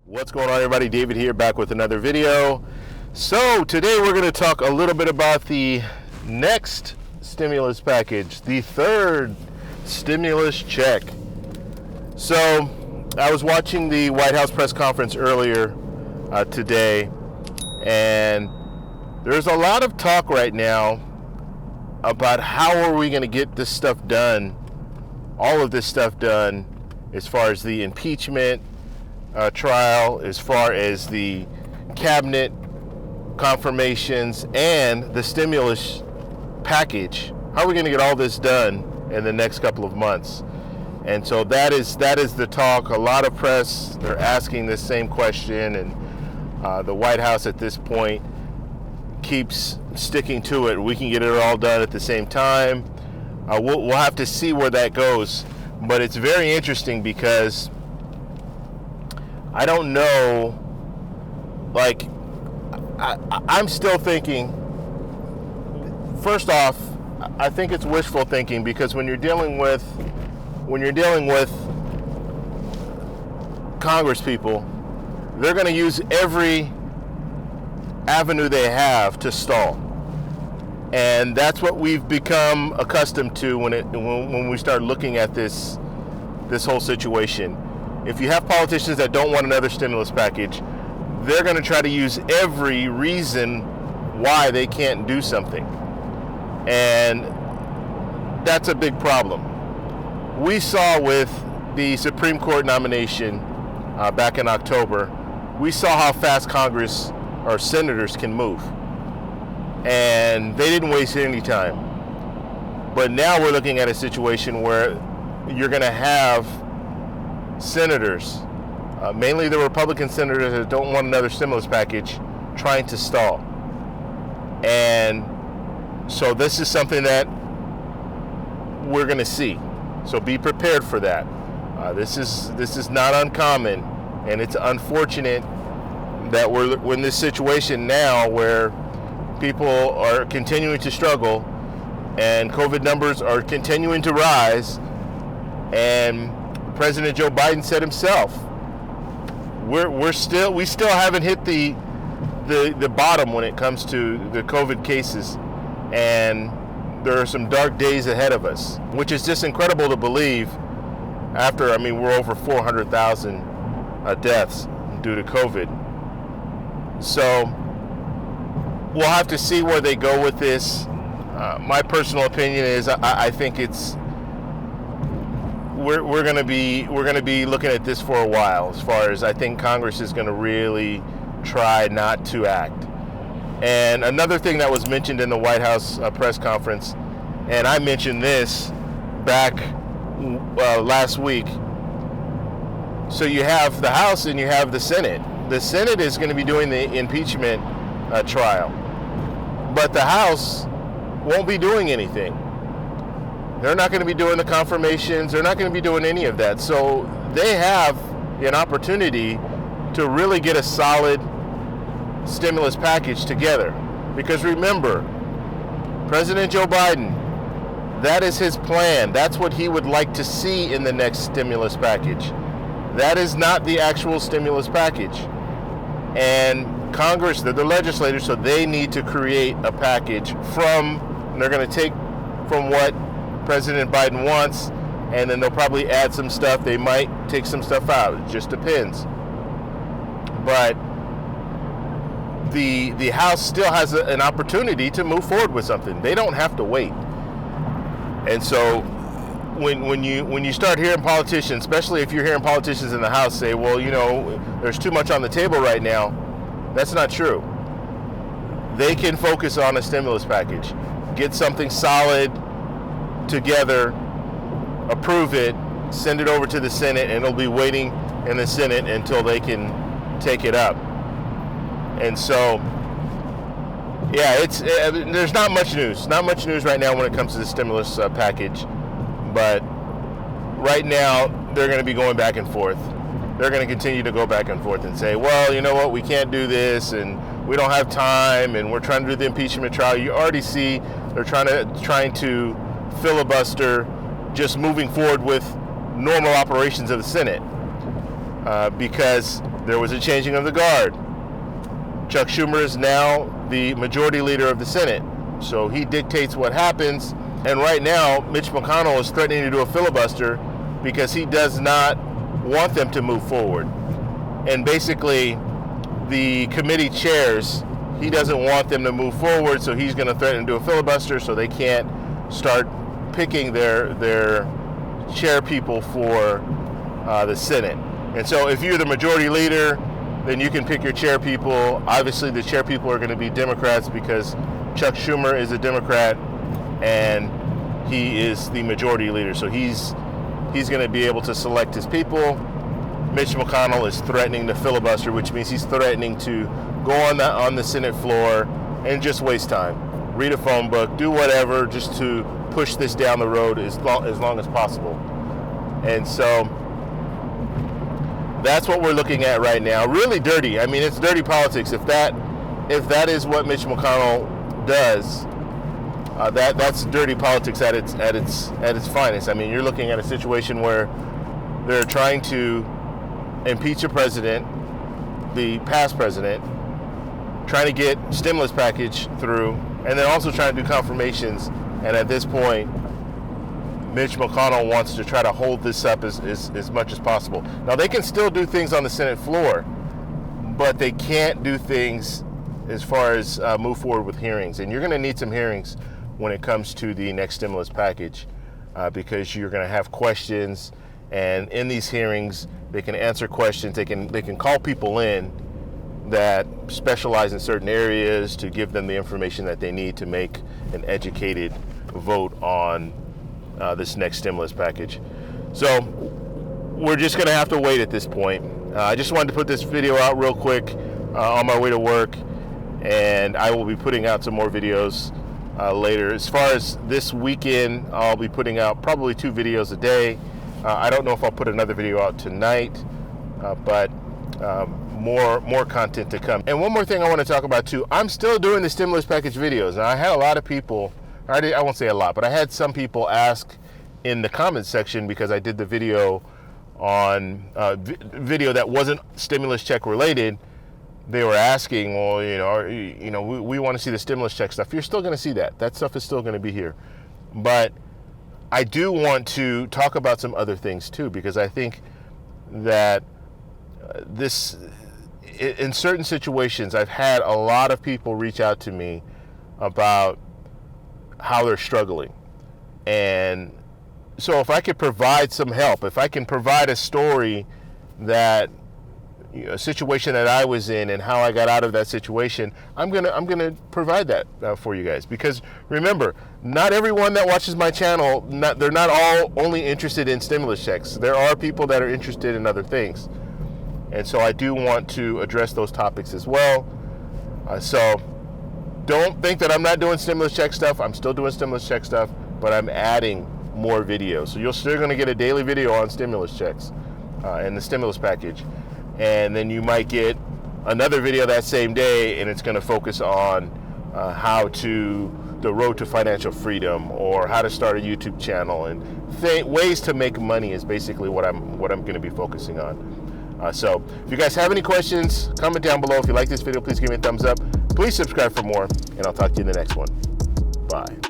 What's going on, everybody? David here, back with another video. So today we're going to talk a little bit about the next stimulus package, the third stimulus check. So I was watching the White House press conference earlier today, and there's a lot of talk right now about how are we going to get this stuff done, all of this stuff done, as far as the impeachment trial, as far as the cabinet confirmations and the stimulus package. How are we going to get all this done in the next couple of months? And so that is the talk. A lot of press, they're asking this same question, and the White House at this point keeps sticking to it. We can get it all done at the same time. We'll have to see where that goes, but it's very interesting because I don't know, like, I'm still thinking, first off, I think it's wishful thinking, because when you're dealing with Congress people, they're going to use every avenue they have to stall. And that's what we've become accustomed to when we start looking at this whole situation. If you have politicians that don't want another stimulus package, they're going to try to use every reason why they can't do something. And that's a big problem. We saw with the Supreme Court nomination back in October, we saw how fast Congress or senators can move. And they didn't waste any time. But now we're looking at a situation where you're going to have senators, mainly the Republican senators that don't want another stimulus package, trying to stall. And so this is something that we're going to see. So be prepared for that. This is not uncommon, and it's unfortunate that we're in this situation now where people are continuing to struggle and COVID numbers are continuing to rise, and President Joe Biden said himself, we still haven't hit the bottom when it comes to the COVID cases, and there are some dark days ahead of us, which is just incredible to believe after, we're over 400,000 deaths due to COVID. So we'll have to see where they go with this. My personal opinion is I think we're going to be looking at this for a while, as far as I think Congress is going to really try not to act. And another thing that was mentioned in the White House press conference, and I mentioned this back last week, so you have the House and you have the Senate. The Senate is going to be doing the impeachment trial, but the House won't be doing anything. They're not going to be doing the confirmations. They're not going to be doing any of that. So they have an opportunity to really get a solid stimulus package together. Because remember, President Joe Biden, that is his plan. That's what he would like to see in the next stimulus package. That is not the actual stimulus package. And Congress, they're the legislators, so they need to create a package they're going to take from what President Biden wants, and then they'll probably add some stuff. They might take some stuff out. It just depends. But the House still has an opportunity to move forward with something. They don't have to wait. And so when you start hearing politicians, especially if you're hearing politicians in the House say, well, there's too much on the table right now, that's not true. They can focus on a stimulus package, get something solid together, approve it, send it over to the Senate, and it'll be waiting in the Senate until they can take it up. And so, yeah, there's not much news right now when it comes to the stimulus package, but right now they're going to be going back and forth. They're going to continue to go back and forth and say, well, you know what, we can't do this, and we don't have time, and we're trying to do the impeachment trial. You already see they're trying to filibuster just moving forward with normal operations of the Senate, because there was a changing of the guard. Chuck Schumer is now the majority leader of the Senate, so he dictates what happens. And right now, Mitch McConnell is threatening to do a filibuster because he does not want them to move forward. And basically, the committee chairs, he doesn't want them to move forward, so he's going to threaten to do a filibuster so they can't start picking their chair people for the Senate. And so if you're the majority leader, then you can pick your chair people. Obviously, the chair people are going to be Democrats because Chuck Schumer is a Democrat and he is the majority leader. So he's going to be able to select his people. Mitch McConnell is threatening to filibuster, which means he's threatening to go on the Senate floor and just waste time. Read a phone book, do whatever, just to push this down the road as long as possible. And so that's what we're looking at right now. Really dirty. I mean, it's dirty politics. If that is what Mitch McConnell does, that's dirty politics at its finest. I mean, you're looking at a situation where they're trying to impeach a president, the past president, trying to get stimulus package through, and then also trying to do confirmations. And at this point, Mitch McConnell wants to try to hold this up as much as possible. Now, they can still do things on the Senate floor, but they can't do things as far as move forward with hearings. And you're going to need some hearings when it comes to the next stimulus package because you're going to have questions. And in these hearings, they can answer questions. They can call people in that specialize in certain areas to give them the information that they need to make an educated vote on this next stimulus package. So we're just going to have to wait at this point. I just wanted to put this video out real quick on my way to work, and I will be putting out some more videos later. As far as this weekend, I'll be putting out probably 2 videos a day. I don't know if I'll put another video out tonight, but more content to come. And one more thing I want to talk about too, I'm still doing the stimulus package videos. Now, I had a lot of people, I won't say a lot, but I had some people ask in the comments section because I did the video on video that wasn't stimulus check related. They were asking, well, we want to see the stimulus check stuff. You're still going to see that. That stuff is still going to be here. But I do want to talk about some other things too, because I think that in certain situations, I've had a lot of people reach out to me about how they're struggling. And so if I could provide some help, if I can provide a story that, a situation that I was in and how I got out of that situation, I'm gonna provide that for you guys. Because remember, not everyone that watches my channel, they're not all only interested in stimulus checks. There are people that are interested in other things. And so I do want to address those topics as well. So don't think that I'm not doing stimulus check stuff. I'm still doing stimulus check stuff, but I'm adding more videos. So you're still going to get a daily video on stimulus checks and the stimulus package. And then you might get another video that same day, and it's going to focus on the road to financial freedom, or how to start a YouTube channel, and ways to make money is basically what I'm going to be focusing on. So if you guys have any questions, comment down below. If you like this video, please give me a thumbs up. Please subscribe for more, and I'll talk to you in the next one. Bye.